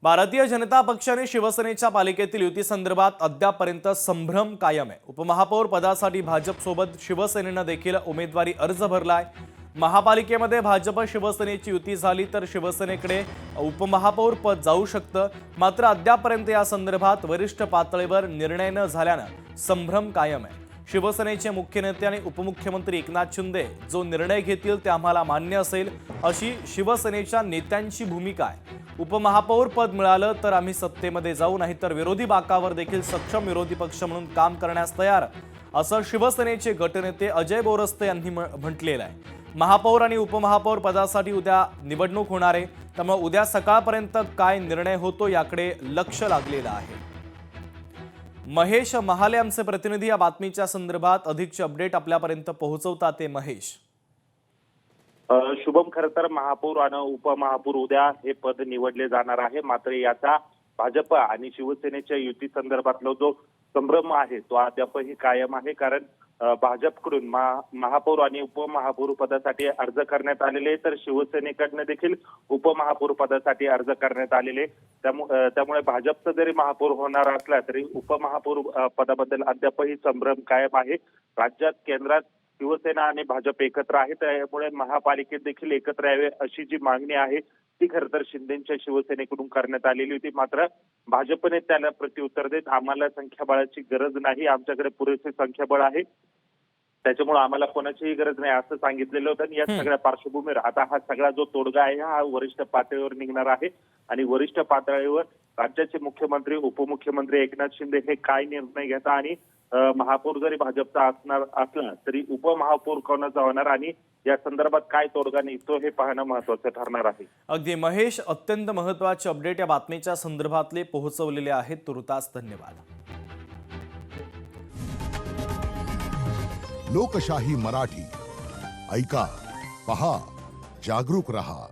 भारतीय जनता पक्षाने शिवसेनेच्या पालिकेतील युती संदर्भात अद्यापर्यंत संभ्रम कायम आहे। उपमहापौर पदासाठी भाजपसोबत शिवसेनेने देखील उमेदवारी अर्ज भरलाय। महापालिकेमध्ये भाजप शिवसेनेची युती झाली तर शिवसेनेकडे उपमहापौर पद जाऊ शकतं, मात्र अद्यापर्यंत या संदर्भात वरिष्ठ पातळीवर निर्णय न झाल्यानं संभ्रम कायम आहे। शिवसेनेचे मुख्य नेते आणि उपमुख्यमंत्री एकनाथ शिंदे जो निर्णय घेतील ते आम्हाला मान्य असेल अशी शिवसेनेच्या नेत्यांची भूमिका आहे। उपमहापौर पद मिळालं तर आम्ही सत्तेमध्ये जाऊ, नाहीतर विरोधी बाकावर देखील सक्षम विरोधी पक्ष म्हणून काम करण्यास तयार असं शिवसेनेचे गटनेते अजय बोरस्ते यांनी म्हटलेलं आहे। महापौर आणि उपमहापौर पदासाठी उद्या निवडणूक होणार आहे, त्यामुळे उद्या सकाळपर्यंत काय निर्णय होतो याकडे लक्ष लागलेलं आहे। महेश महाले आमचे प्रतिनिधी या बातमीच्या संदर्भात अधिकचे अपडेट आपल्यापर्यंत पोहोचवतात ते महेश। शुभम, खरं तर महापौर आणि उपमहापौर उद्या हे पद निवडले जाणार आहे, मात्र याचा भाजप आणि शिवसेनेच्या युती संदर्भातला जो संभ्रम आहे तो अद्यापही कायम आहे। कारण भाजपकडून महापौर आणि उपमहापौर पदासाठी अर्ज करण्यात आलेले, तर शिवसेनेकडनं देखील उपमहापौर पदासाठी अर्ज करण्यात आलेले। त्यामुळे भाजपचा जरी महापौर होणार असला तरी उपमहापौर पदाबद्दल अद्यापही संभ्रम कायम आहे। राज्यात केंद्रात शिवसेना आणि भाजप एकत्र आहे, त्यामुळे महापालिकेत देखील एकत्र यावे अशी जी मागणी आहे ती खरं तर शिंदेच्या शिवसेनेकडून करण्यात आलेली होती। मात्र भाजपने त्याला प्रत्युत्तर देत आम्हाला संख्याबळाची गरज नाही, आमच्याकडे पुरेसे संख्याबळ आहे, त्याच्यामुळे आम्हाला कोणाचीही गरज नाही असं सांगितलेलं होतं। या सगळ्या पार्श्वभूमीवर आता हा सगळा जो तोडगा आहे हा वरिष्ठ पातळीवर निघणार आहे आणि वरिष्ठ पातळीवर राज्याचे मुख्यमंत्री उपमुख्यमंत्री एकनाथ शिंदे हे काय निर्णय घेतात आणि महापौर जरी भाजपचा असणार असला तरी उपमहापौर कोणाचा होणार आणि या संदर्भात काय तोडगा निघतो हे पाहणं महत्त्वाचं ठरणार आहे। अगदी महेश, अत्यंत महत्त्वाचे अपडेट या बातमीच्या संदर्भातले पोहोचवलेले आहेत, तुर्तास धन्यवाद। लोकशाही मराठी ऐका, पहा, जागरूक रहा।